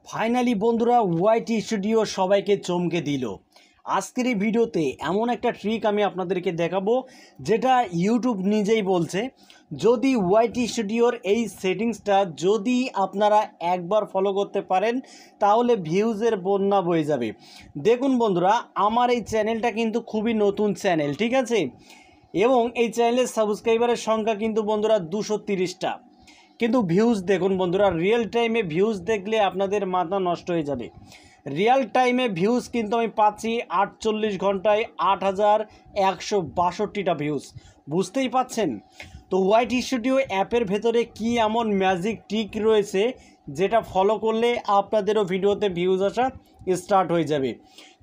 Finally বন্ধুরা YT studio সবাইকে চমকে দিল। আজকের এই ভিডিওতে এমন একটা ট্রিক আমি আপনাদেরকে দেখাবো যেটা ইউটিউব নিজেই বলছে, যদি ওয়াইটি স্টুডিওর এই সেটিংসটা যদি আপনারা একবার ফলো করতে পারেন তাহলে ভিউজের বন্যা বয়ে যাবে। দেখুন বন্ধুরা, আমার এই চ্যানেলটা কিন্তু খুবই নতুন চ্যানেল, ঠিক আছে, এবং এই চ্যানেলের সাবস্ক্রাইবারের সংখ্যা কিন্তু বন্ধুরা 230টা, কিন্তু ভিউজ দেখুন বন্ধুরা, রিয়েল টাইমে ভিউজ দেখলে আপনাদের মাথা নষ্ট হয়ে যাবে। রিয়েল টাইমে ভিউজ কিন্তু আমি পাচ্ছি 48 ঘন্টায় 8162টা ভিউজ, বুঝতেই পাচ্ছেন। তো ওয়াইটি স্টুডিও অ্যাপের ভেতরে কি এমন ম্যাজিক ট্রিক রয়েছে যেটা ফলো করলে আপনাদেরও ভিডিওতে ভিউজ আসা স্টার্ট হয়ে যাবে।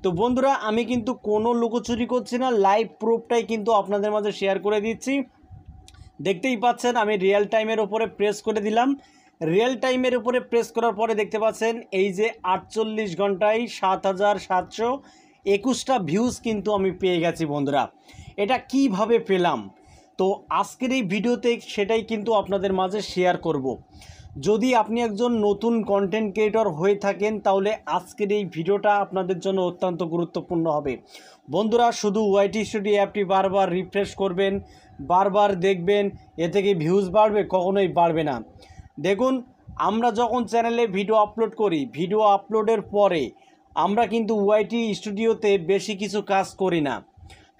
তো বন্ধুরা, আমি কিন্তু কোনো লুকোচুরি করছি না, লাইভ প্রুফটাই কিন্তু আপনাদের মাঝে শেয়ার করে দিচ্ছি। দেখতেই পাচ্ছেন আমি রিয়েল টাইমের উপরে প্রেস করে দিলাম। রিয়েল টাইমের উপরে প্রেস করার পরে দেখতে পাচ্ছেন এই যে 48 ঘন্টায় 7721টা ভিউজ কিন্তু আমি পেয়ে গেছি বন্ধুরা। এটা কিভাবে পেলাম, তো আজকের এই ভিডিওতে সেটাই কিন্তু আপনাদের মাঝে শেয়ার করব। যদি আপনি একজন নতুন কন্টেন্ট ক্রিয়েটর হয়ে থাকেন তাহলে আজকের এই ভিডিওটা আপনাদের জন্য অত্যন্ত গুরুত্বপূর্ণ হবে বন্ধুরা। শুধু ওয়াইটি স্টুডিও অ্যাপটি বারবার রিফ্রেশ করবেন, বারবার দেখবেন, এতে কি ভিউজ বাড়বে? কখনোই বাড়বে না। দেখুন, আমরা যখন চ্যানেলে ভিডিও আপলোড করি, ভিডিও আপলোডের পরে আমরা কিন্তু ওয়াইটি স্টুডিওতে বেশি কিছু কাজ করি না,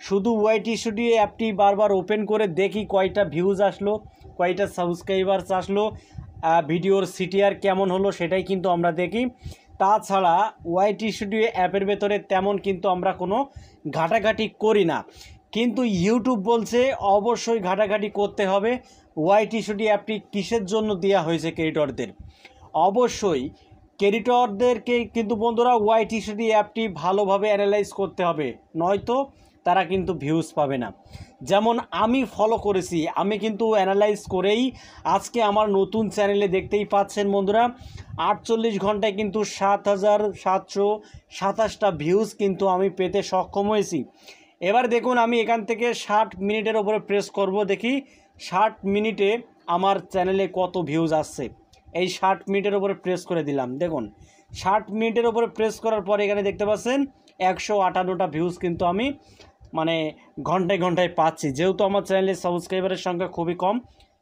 শুধু ওয়াইটি স্টুডিও অ্যাপটি বারবার ওপেন করে দেখি কয়টা ভিউজ আসলো, কয়টা সাবস্ক্রাইবার্স আসলো, ভিডিওর সিটিআর কেমন হলো, সেটাই কিন্তু আমরা দেখি। তাছাড়া ওয়াইটি স্টুডিও অ্যাপের ভেতরে তেমন কিন্তু আমরা কোনো ঘাটাঘাটি করি না, কিন্তু ইউটিউব বলছে অবশ্যই ঘাটাঘাটি করতে হবে। ওয়াইটি স্টুডিও অ্যাপটি কিসের জন্য দেওয়া হয়েছে ক্রিয়েটরদের? অবশ্যই ক্রিয়েটরদেরকে কিন্তু বন্ধুরা ওয়াইটি স্টুডিও অ্যাপটি ভালোভাবে অ্যানালাইজ করতে হবে, নয়তো তারা কিন্তু ভিউজ পাবে না। যেমন আমি ফলো করেছি, আমি কিন্তু অ্যানালাইজ করেই আজকে আমার নতুন চ্যানেলে দেখতেই পাচ্ছেন বন্ধুরা 48 ঘন্টায় কিন্তু 7727টা ভিউজ কিন্তু আমি পেতে সক্ষম হয়েছি। এবার দেখুন, আমি এখান থেকে 60 মিনিটের ওপরে প্রেস করব, দেখি 60 মিনিটে আমার চ্যানেলে কত ভিউজ আসছে। এই 60 মিনিটের ওপরে প্রেস করে দিলাম। দেখুন 60 মিনিটের ওপরে প্রেস করার পরে এখানে দেখতে পাচ্ছেন 158টা ভিউজ কিন্তু আমি ঘন্টায় ঘন্টায় পাচ্ছি, যেহেতু আমার চ্যানেলের সাবস্ক্রাইবারের সংখ্যা খুবই কম,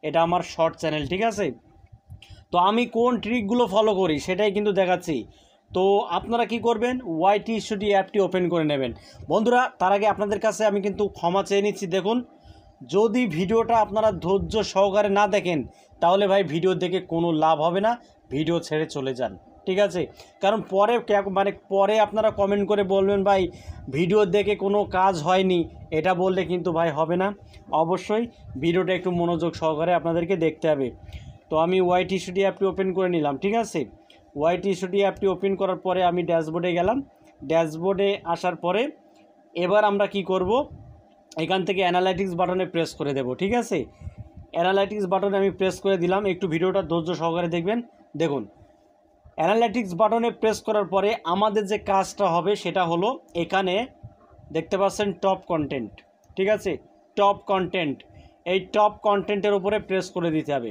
এটা আমার শর্ট চ্যানেল, ঠিক আছে। তো আমি কোন ট্রিকগুলো ফলো করি সেটাই কিন্তু দেখাচ্ছি। তো আপনারা কি করবেন, ওয়াইটি স্টুডিও অ্যাপটি ওপেন করে নেবেন বন্ধুরা। তার আগে আপনাদের কাছে আমি কিন্তু ক্ষমা চেয়ে নিচ্ছি। দেখুন, যদি ভিডিওটা আপনারা ধৈর্য সহকারে না দেখেন তাহলে ভাই ভিডিও দেখে কোনো লাভ হবে না, ভিডিও ছেড়ে চলে যান, ঠিক আছে। কারণ পরে আপনারা কমেন্ট করে বলবেন ভাই ভিডিও দেখে কোনো কাজ হয়নি, এটা বললে কিন্তু ভাই হবে না। অবশ্যই ভিডিওটা একটু মনোযোগ সহকারে আপনাদেরকে দেখতে হবে। তো আমি ওয়াইটি স্টুডিও অ্যাপটি ওপেন করে নিলাম, ঠিক আছে। ওয়াইটি স্টুডিও অ্যাপটি ওপেন করার পরে আমি ড্যাশবোর্ডে গেলাম। ড্যাশবোর্ডে আসার পরে এবার আমরা কি করব, এখান থেকে অ্যানালাইটিক্স বাটনে প্রেস করে দেব, ঠিক আছে। অ্যানালাইটিক্স বাটনে আমি প্রেস করে দিলাম, একটু ভিডিওটা ধৈর্য সহকারে দেখবেন। দেখুন, অ্যানালাইটিক্স বাটনে প্রেস করার পরে আমাদের যে কাজটা হবে সেটা হলো, এখানে দেখতে পাচ্ছেন টপ কন্টেন্ট, ঠিক আছে, টপ কন্টেন্ট, এই টপ কন্টেন্টের উপরে প্রেস করে দিতে হবে।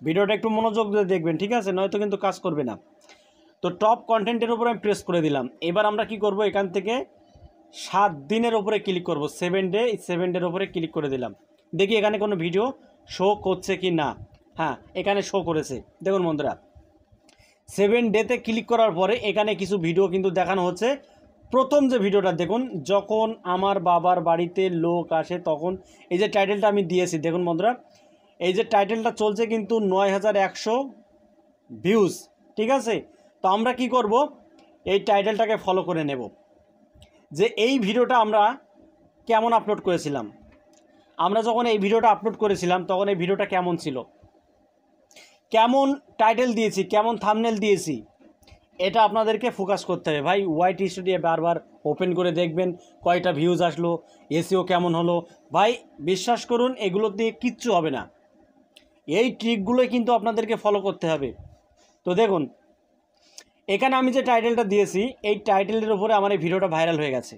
ভিডিওটা একটু মনোযোগ দিয়ে দেখবেন, ঠিক আছে, নয়তো কিন্তু কাজ করবে না। তো টপ কন্টেন্টের উপরে আমি প্রেস করে দিলাম। এবার আমরা কি করব, এখান থেকে 7 দিনের উপরে ক্লিক করব, 7 ডের উপরে ক্লিক করে দিলাম। দেখি এখানে কোনো ভিডিও শো করছে কি না। হ্যাঁ, এখানে শো করেছে। দেখুন বন্ধুরা, 7 ডেতে ক্লিক করার পরে এখানে কিছু ভিডিও কিন্তু দেখানো হচ্ছে। প্রথম যে ভিডিওটা দেখুন, যখন আমার বাবার বাড়িতে লোক আসে তখন, এই যে টাইটেলটা আমি দিয়েছি, দেখুন বন্ধুরা, এই যে টাইটেলটা চলছে কিন্তু 9100 ভিউজ, ঠিক আছে। তো আমরা কি করব, এই টাইটেলটাকে ফলো করে নেব যে এই ভিডিওটা আমরা কেমন আপলোড করেছিলাম। আমরা যখন এই ভিডিওটা আপলোড করেছিলাম তখন এই ভিডিওটা কেমন ছিল, কেমন টাইটেল দিয়েছি, কেমন থাম্বনেল দিয়েছি, এটা আপনাদেরকে ফোকাস করতে হবে ভাই। ওয়াইটি স্টুডিও বারবার ওপেন করে দেখবেন কয়টা ভিউজ আসলো, এসইও কেমন হলো। ভাই বিশ্বাস করুন, এগুলো দিয়ে কিচ্ছু হবে না, এই ট্রিকগুলোই কিন্তু আপনাদেরকে ফলো করতে হবে। তো দেখুন, এখানে আমি যে টাইটেলটা দিয়েছি এই টাইটেলের উপরে আমার এই ভিডিওটা ভাইরাল হয়ে গেছে,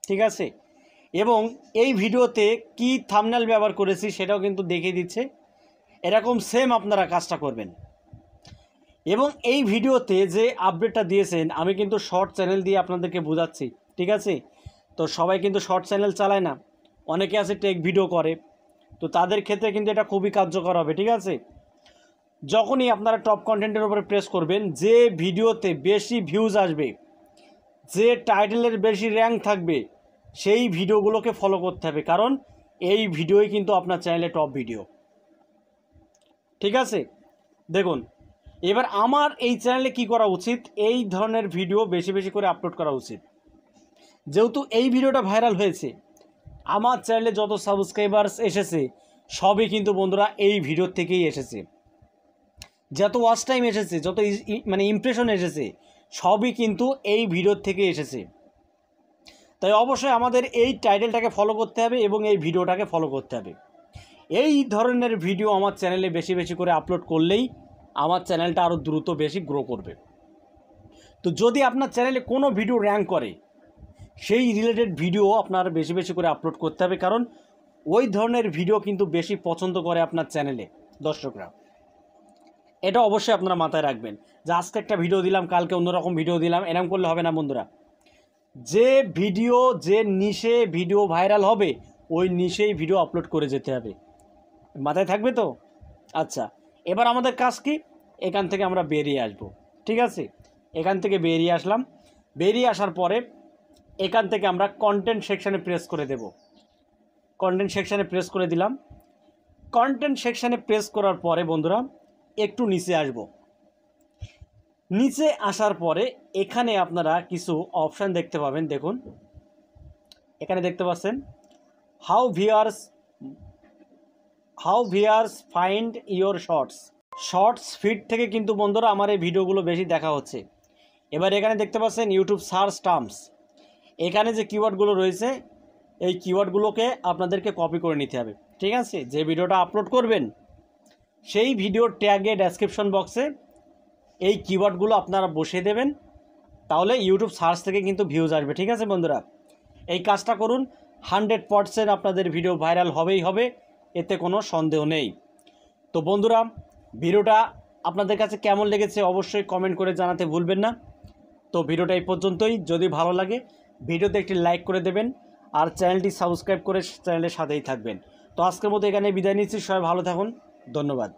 ঠিক আছে। এবং এই ভিডিওতে কি থাম্বনেল ব্যবহার করেছি সেটাও কিন্তু দেখিয়ে দিচ্ছে। এরকম সেম আপনারা কাজটা করবেন। এবং এই ভিডিওতে যে আপডেটটা দিয়েছেন আমি কিন্তু শর্ট চ্যানেল দিয়ে আপনাদেরকে বোঝাচ্ছি, ঠিক আছে? তো সবাই কিন্তু শর্ট চ্যানেল চালায় না, অনেকে আছে টেক ভিডিও করে, তো তাদের ক্ষেত্রে কিন্তু এটা খুবই কার্যকর হবে, ঠিক আছে? যখনই আপনারা টপ কন্টেন্টের উপরে প্রেস করবেন, যে ভিডিওতে বেশি ভিউজ আসবে, যে টাইটেলের বেশি র্যাঙ্ক থাকবে, সেই ভিডিওগুলোকে ফলো করতে হবে, কারণ এই ভিডিওই কিন্তু আপনার চ্যানেলে টপ ভিডিও, ঠিক আছে? দেখুন, এবার আমার এই চ্যানেলে কি করা উচিত, এই ধরনের ভিডিও বেশি বেশি করে আপলোড করা উচিত। যেহেতু এই ভিডিওটা ভাইরাল হয়েছে, আমার চ্যানেলে যত সাবস্ক্রাইবার্স এসেছে সবই কিন্তু বন্ধুরা এই ভিডিওর থেকেই এসেছে, যত ওয়াচ টাইম এসেছে, যত মানে ইমপ্রেশন এসেছে সবই কিন্তু এই ভিডিওর থেকে এসেছে। তাই অবশ্যই আমাদের এই টাইটেলটাকে ফলো করতে হবে এবং এই ভিডিওটাকে ফলো করতে হবে। এই ধরনের ভিডিও আমার চ্যানেলে বেশি বেশি করে আপলোড করলেই আমার চ্যানেলটা আরও দ্রুত বেশি গ্রো করবে। তো যদি আপনার চ্যানেলে কোনো ভিডিও র্যাঙ্ক করে, সেই রিলেটেড ভিডিও আপনার বেশি বেশি করে আপলোড করতে হবে, কারণ ওই ধরনের ভিডিও কিন্তু বেশি পছন্দ করে আপনার চ্যানেলে দর্শকরা। এটা অবশ্যই আপনারা মাথায় রাখবেন যে আজকে একটা ভিডিও দিলাম, কালকে অন্যরকম ভিডিও দিলাম, এরকম করলে হবে না বন্ধুরা। যে ভিডিও, যে নিশে ভিডিও ভাইরাল হবে, ওই নিশেই ভিডিও আপলোড করে যেতে হবে, মাথায় থাকবে তো? আচ্ছা, এবার আমাদের কাজ কি, এখান থেকে আমরা বেরিয়ে আসব, ঠিক আছে? এখান থেকে বেরিয়ে আসলাম, বেরিয়ে আসার পরে এখান থেকে আমরা কন্টেন্ট সেকশানে প্রেস করে দেব। কন্টেন্ট সেকশানে প্রেস করে দিলাম। কন্টেন্ট সেকশানে প্রেস করার পরে বন্ধুরা একটু নিচে আসব। নিচে আসার পরে এখানে আপনারা কিছু অপশান দেখতে পাবেন। দেখুন, এখানে দেখতে পাচ্ছেন how viewers find your shorts feed থেকে কিন্তু বন্ধুরা আমার এই ভিডিওগুলো বেশি দেখা হচ্ছে। এবার এখানে দেখতে পাচ্ছেন ইউটিউব সার্চ টার্মস, এখানে যে কিওয়ার্ডগুলো রয়েছে এই কিওয়ার্ডগুলোকে আপনাদেরকে কপি করে নিতে হবে, ঠিক আছে? যে ভিডিওটা আপলোড করবেন সেই ভিডিওর ট্যাগে ডেসক্রিপশন বক্সে এই কিওয়ার্ডগুলো আপনারা বসিয়ে দেবেন, তাহলে ইউটিউব সার্চ থেকে কিন্তু ভিউজ আসবে, ঠিক আছে বন্ধুরা? এই কাজটা করুন, 100% আপনাদের ভিডিও ভাইরাল হবেই হবে, এতে কোনো সন্দেহ নেই। তো বন্ধুরা, ভিডিওটা আপনাদের কাছে কেমন লেগেছে অবশ্যই কমেন্ট করে জানাতে ভুলবেন না। তো ভিডিওটা এই পর্যন্তই। যদি ভালো লাগে ভিডিওতে একটি লাইক করে দেবেন আর চ্যানেলটি সাবস্ক্রাইব করে চ্যানেলের সাথেই থাকবেন। তো আজকের মতো এখানে বিদায় নিচ্ছি, সবাই ভালো থাকুন, ধন্যবাদ।